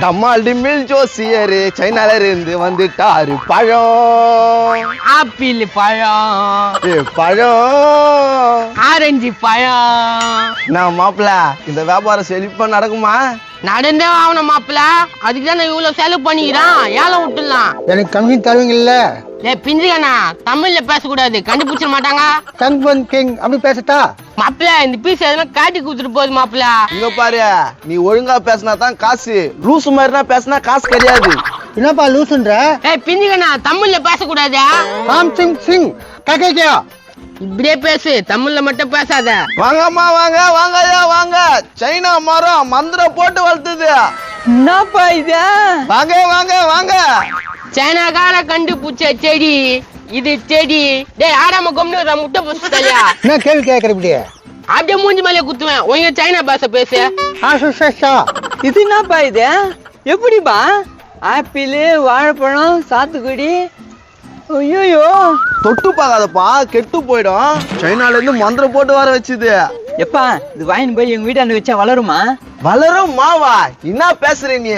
டம்மால் டிம்மில் ஜோசியரு சைனால இருந்து வந்துட்டாரு பழம் ஆப்பிள் பழம் பழம் ஆரஞ்சு பழம். நான் மாப்பிள இந்த வியாபாரம் செழிப்பா நடக்குமா? நடந்தே ஆகணும் மாப்பிள்ள. அதுக்கு தான் நான் இவ்வளவு செலவு பண்ணிக்கிறான். ஏழை விட்டுலாம். எனக்கு கமிஷன் தருவீங்க இல்ல? பிஞ்சுக்கண்ணா தமிழ்ல பேசக்கூடாது, கண்டுபிடிச்சிட மாட்டாங்க. சங்வன் கிங் அப்படி பேசட்டா? மாப்பிள்ள இந்த பீஸ் எதுனா காட்டி கொடுத்துட்டு போகுது மாப்பிள்ள. இங்க பாரு, நீ ஒழுங்கா பேசினா தான் காசு, லூசு மாதிரினா பேசினா காசு கிடையாது. என்னப்பா லூசுன்ற? பிஞ்சுக்கண்ணா தமிழ்ல பேசக்கூடாது. ராம் சிங் சிங் கக்கேக்கியா இப்படியே பேசு, தமிழ்ல மட்டும் பேசாத. வாங்கம்மா வாங்க வாங்கயா வாங்க. சைனா மரம் மந்திர போட்டு வளர்த்துது. என்னப்பா இது? வாங்க வாங்க வாங்க. சைனாக்கார கண்டுபிடிச்ச செடி இது செடி. டேய் ஆடாம கொண்டு முட்டை புடிச்சிட்டாயா? என்ன கேள்வி கேட்கற இப்படி? அப்படியே மூஞ்சி மேலே குத்துவேன். உங்க சைனா பாஷை பேசு. இது என்னப்பா இது? எப்படிப்பா? ஆப்பிள், வாழைப்பழம், சாத்துக்குடி. ஐயோ தொட்டு பார்க்காதப்பா, கெட்டு போயிடும். சைனால இருந்து மந்திர போட்டு வர வச்சுது. எப்பா இது வாங்கின்னு போய் எங்க வீட்டாண்ட வச்சா வளருமா? வளரும் மாவா? என்ன பேசுற நீ?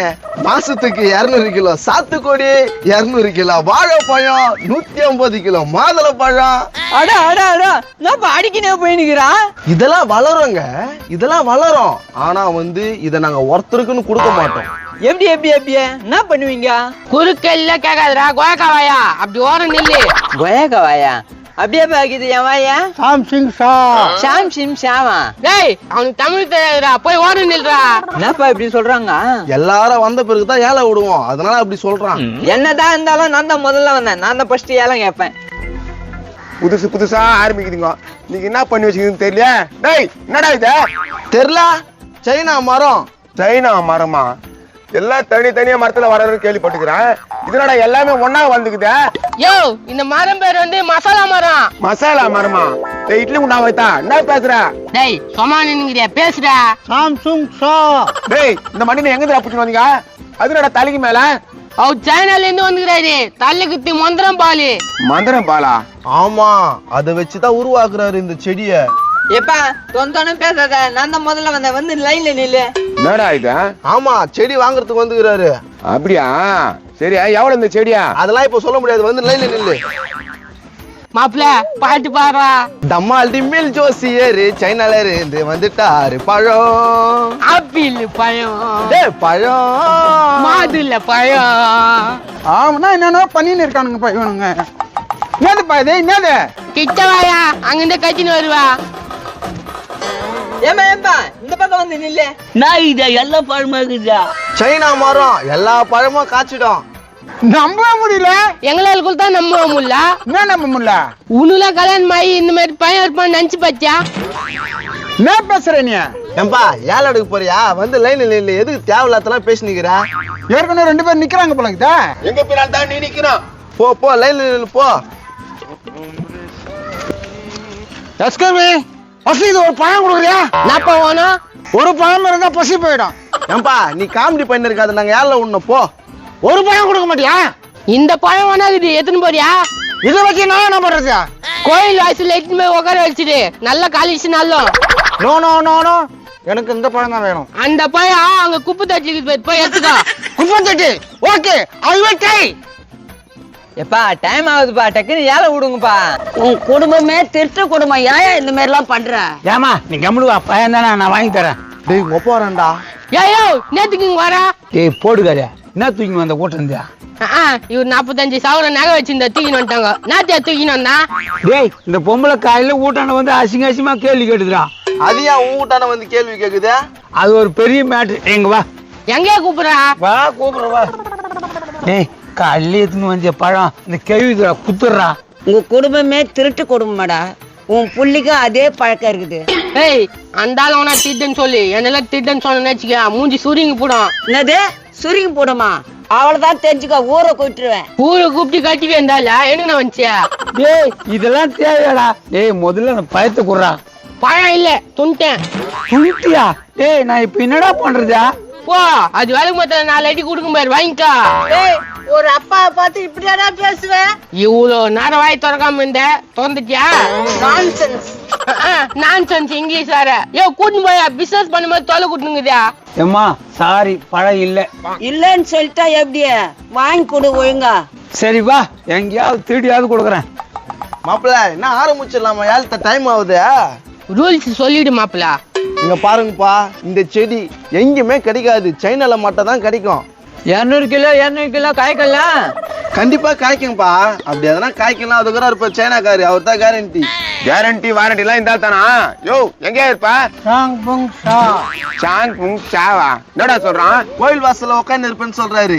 மாசத்துக்கு 200 கிலோ சாத்துக்குடி, 200 கிலோ வாழைப்பழம், 150 கிலோ மாதுளை பழம். அடா அடா அடா, என்னப்பா அடிக்கினே போயினுக்கிறா? இதெல்லாம் வளருங்க, இதெல்லாம் வளரும். ஆனா இத நாங்க ஒருத்தருக்குன்னு கொடுக்க மாட்டோம். எப்படி எப்படி எப்படி என்ன பண்ணுவீங்க? குறுக்கல்ல கேட்காதடா, கோயக்காவாயா அப்படி ஓரம் நில்லு. கொயக்காவாயா? அப்படியே பாக்குது என் வாயா? சாம் சிங் சா ஷாம் சிம் ஷாமா? டேய் அவனுக்கு தமிழ் தெரியாதுடா, போய் ஓரம் நில்றா. என்னப்பா இப்படி சொல்றாங்க? எல்லாரும் வந்த பிறகுதான் ஏழை விடுவோம், அதனால அப்படி சொல்றான். என்னதான் இருந்தாலும் நான் தான் முதல்ல வந்தேன். நான் தான் ஃபர்ஸ்ட் ஏலம் கேட்பேன். புதுசு புதுசா ஆரம்பிக்குதுங்க. நீங்க என்ன பண்ணி வச்சுக்கிறீங்கன்னு தெரியல. டேய் என்னடா இது? தெரியல, சைனா மரம். சைனா மரமா? எல்லாம் தனியா மரத்துல வளருன்னு கேள்விப்பட்டுக்கிறேன். இதனடா எல்லாமே ஒன்னா வந்துக்குது. யோ இந்த மரம் பேர் மசாலா மரம். மசாலா மரமா? டேய் இட்லி உண்டா வைத்தா என்ன பேசுற? டேய் சும்மா நின்னுங்கறியா, பேசுடா. சாம் சுங் சா. டேய் இந்த மண்ணில எங்க இருந்து புடிச்சு வந்தீங்க? அதுனடா தலைக்கு மேல அவ சைனால இருந்து வந்துக்கிறாரு. தள்ளு குத்தி மந்திரம் பாலு. மந்திரம் பாலா? ஆமா, அதை வச்சுதான் உருவாக்குறாரு இந்த செடிய. எப்பா தொந்தோனும் பேசாத, நான் தான் முதல்ல வந்தேன். வந்து லைன்ல நில்லு. என்னடா இது? ஆமா, செடி வாங்குறதுக்கு வந்துக்கிறாரு. அப்படியா? சரி, எவ்வளவு இந்த செடியா? அதெல்லாம் இப்ப சொல்ல முடியாது, லைன்ல நில்லு. மாப்பிள்ள பாட்டு பாடுறா. டம்மால் டிம்மில் ஜோசியரு சைனால இருந்து வந்துட்டாரு பழம் ஆப்பிள் பழம் பழம் மாதுளை பழம். ஆமாண்ணா என்னென்ன பண்ணின்னு இருக்கானுங்கப்பா இவனுங்க. என்னதுப்பா இது? என்னது? கிட்ட வாயா, அங்கிருந்து கட்டின்னு வருவா. ஏமா ஏப்பா இந்த பக்கம் வந்து நில்லு. நான் இத எல்லா பழமா இருக்குதா? சைனா மரம் எல்லா பழமும் காய்ச்சிடும். நம்ப முடியல. எங்களால் தான் நம்ப முடியல. என்ன நம்ப முடியல? உன்னுல கல்யாணம் ஆகி இந்த மாதிரி பையன் இருப்பான்னு நினைச்சு பாத்தியா? என்ன பேசுற நீ? ஏம்பா ஏழை எடுக்க போறியா? லைன்ல நில்லு, எதுக்கு தேவையில்லாதெல்லாம் பேசி நிக்கிற? ஏற்கனவே 2 பேர் நிக்கிறாங்க போல இருக்குதா? எங்க பின்னால் தான் நீ நிக்கணும். போ போ, லைன்ல நில்லு போ. எஸ்கேமி பசி, இது ஒரு பழம் கொடுக்குறியா? என்னப்பா வேணும்? ஒரு பழம் இருந்தா பசி போயிடும். ஏம்பா நீ காமெடி பண்ணி இருக்காது, நாங்க ஏழை உண்ண போ. ஒரு பழம் கொடுக்க மாட்டியா? இந்த பழம் வேணாக்குது, எத்தனை போறியா? இதை வச்சு நான் என்ன பண்றது? கோயில் வாசல்ல எட்டு போய் உட்கார வச்சுட்டு நல்லா காலிச்சு நாளும். நோ நோ நோ நோ, எனக்கு இந்த பழம் தான் வேணும். அந்த பழம் அங்க குப்பை தட்டி போய் எடுத்துக்கோ. குப்பை தட்டி? Okay, I will try. எப்பா டைம் ஆகுதுப்பா, டக்குன்னு ஏழை விடுங்கப்பா. உன் குடும்பமே திருட்டு குடும்பம், ஏன் இந்த மாதிரி எல்லாம் பண்ற? ஏமா நீ கம்முடுவா, பையன் தானே, நான் வாங்கி தரேன். டேய் ஒப்பாரண்டா. ஏயோ நேத்துக்கு இங்க வரா? டேய் போடுகாரியா, என்ன தூக்கி வந்த கூட்டம் இருந்தியா? இவர் 45,000 நகை வச்சிருந்த தூக்கின்னு வந்துட்டாங்க. நாத்தியா தூக்கின்னு வந்தா? டேய் இந்த பொம்பளை காலையில ஊட்டான வந்து அசிங்க அசிங்கமா கேள்வி கேட்டுதுடா. அது ஏன் ஊட்டான வந்து கேள்வி கேக்குது? அது ஒரு பெரிய மேட்ரு. எங்க வா எங்கேயா கூப்பிடுறா? வா கூப்பிடுற வா. டேய் காலையில எடுத்துன்னு வந்த பழம் இந்த கேள்விதுடா, குத்துடுறா. உங்க குடும்பமே திருட்டு குடும்பமாடா. உன் புள்ளிக்கும் அதே பழக்கம் இருக்குது. ஏய் அந்த ஆள் உனா திட்டுன்னு சொல்லி என்னெல்லாம் திட்டுன்னு சொன்னு வச்சுக்க, மூஞ்சி சுருங்கி போடும். என்னது சுருங்கி போடுமா? அவ்வளவுதான் தெரிஞ்சுக்கோ, ஊரை கூப்பிட்டுருவேன். ஊரை கூப்பிட்டு கட்டிவே இருந்தால என்ன வந்துச்சியா? டேய் இதெல்லாம் தேவையாடா. டேய் முதல்ல அந்த பழத்தை குடுறா. பழம் இல்ல துண்டேன். துணிட்டியா? டேய் நான் இப்ப என்னடா பண்றதா? போ, அது வேலைக்கு மொத்தம் 4 அடி கொடுக்கும் பாரு, வாங்கிக்கா. ஏய் ஒரு அப்பா பார்த்து இப்படியாடா பேசுவேன்? இவ்வளோ நேரம் வாய் திறக்காம இருந்த திறந்துட்டியா? நான்சென்ஸ். நான்சென்ஸ் இங்கிலீஷ் வேற. யோ கூட்டின்னு போயா பிசினஸ் பண்ணும்போது தொலை கூட்டுனுங்குதா? ஏம்மா சாரி பழம் இல்ல. இல்லன்னு சொல்லிட்டா எப்படியே வாங்கி கொடு ஒழுங்கா. சரி வா எங்கேயாவது திருடியாவது கொடுக்குறேன். மாப்பிள்ள என்ன ஆரம்பிச்சிடலாமா? ஏழ்த்த டைம் ஆகுது. ரூல்ஸ் சொல்லிடு மாப்பிள. இங்க பாருங்கப்பா, இந்த செடி எங்கேயுமே கிடைக்காது, சைனால மட்டும் தான் கிடைக்கும். 200 கிலோ காய்க்கலாம். கண்டிப்பா காய்க்கும்பா. அப்படி எதனா காய்க்கலாம் அதுக்குற இருப்ப சைனாக்காரு, அவர் தான் கேரண்டி. கேரண்டி வாரண்டி எல்லாம் இந்த தானா? யோ எங்கேயா இருப்பா? சாங் புங் சாவா? என்னடா சொல்றான்? கோயில் வாசல்ல உட்காந்து இருப்பேன்னு சொல்றாரு.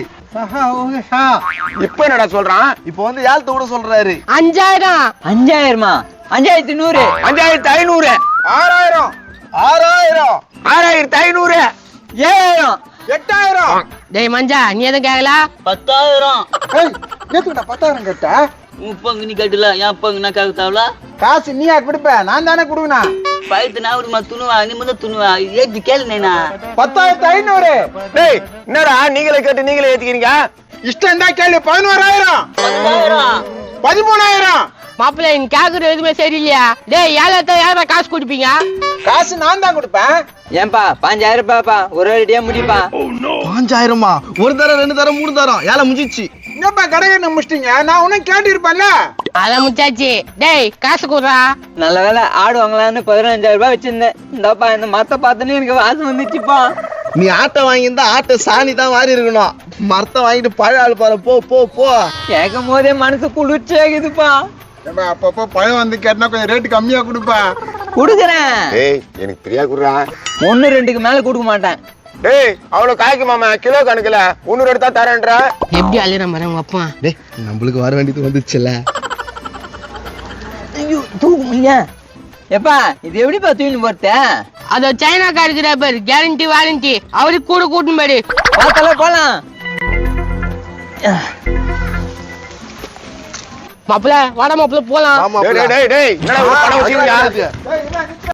இப்ப என்னடா சொல்றான்? இப்போ வந்து ஏழ்த்த கூட சொல்றாரு. 5000. 5000மா? 5100. 5500. 6000 6000 6500. 7000. 8000. டேய் மஞ்சா நீ எதுவும் கேக்கல? 10,000. நேத்துக்கிட்ட 10,000 கேட்ட உன் பங்கு நீ கட்டல, என் பங்கு நான் கேட்க தேவல. காசு நீ கொடுப்ப, நான் தானே கொடுக்கணும். பயிற்று நான் விடுமா துணுவா, நீ முதல் துணுவா ஏற்றி கேளு நைனா. 10,500. டேய் என்னடா நீங்களே கேட்டு நீங்களே ஏத்திக்கிறீங்க? இஷ்டம் இருந்தா கேளு. 11,000 13,000. மாப்பிள்ள நீ கேக்குற எதுவுமே சரியில்லையா? டேய் ஏழத்தை யாரா காசு கொடுப்பீங்க? காசு நான் தான் கொடுப்பேன். ஏன்பா 5000 ரூபாய்ப்பா, ஒரு அடியா முடிப்பா. 5000மா? ஒரு தரம் 2 தரம் 3 தரம் ஏழை முடிஞ்சிச்சு. என்னப்பா கடையை முடிச்சிட்டீங்க? நான் உன்னும் கேட்டு இருப்பேன்ல. அத முச்சாச்சு. டேய் காசு கொடுறா. நல்ல வேலை ஆடு வாங்கலான்னு 15,000 ரூபாய் வச்சிருந்தேன். இந்தாப்பா இந்த மரத்தை பார்த்தோன்னே எனக்கு வாசம் வந்துச்சுப்பா. நீ ஆட்டை வாங்கியிருந்தா ஆட்டை சாணி தான் வாரி இருக்கணும். மரத்தை வாங்கிட்டு பழ ஆள் பாரு. போ போ போ. கேட்கும் போதே மனசு குளிர்ச்சி ஆகுதுப்பா. அப்பப்போ பழம் வந்து கேட்டா கொஞ்சம் ரேட்டு கம்மியா கொடுப்பா. கொடுக்குறேன். டேய் எனக்கு பிரியா குடுறா. 1-2க்கு மேல கொடுக்க மாட்டேன். டேய் அவ்வளவு காய்க்கு மாமா, கிலோ கணக்குல 300 எடுத்தா தரேன்ற. எப்படி அழுற மரம் உங்க அப்பா? டேய் நம்மளுக்கு வர வேண்டியது வந்துச்சுல. ஐயோ தூக்க முடியல. எப்பா இது எப்படிப்பா தூக்கின்னு போறத? அதோ சைனாக்கார இருக்கிற பேர் கேரண்டி வாரண்டி, அவருக்கு கூட கூட்டின்னு போயிடு. பார்த்தல போலாம். மாப்பிள்ள வாடா மாப்பிள்ள போலாம். ஆமா டேய் டேய் டேய் என்னடா ஒரு பணம் வச்சிருக்கியா?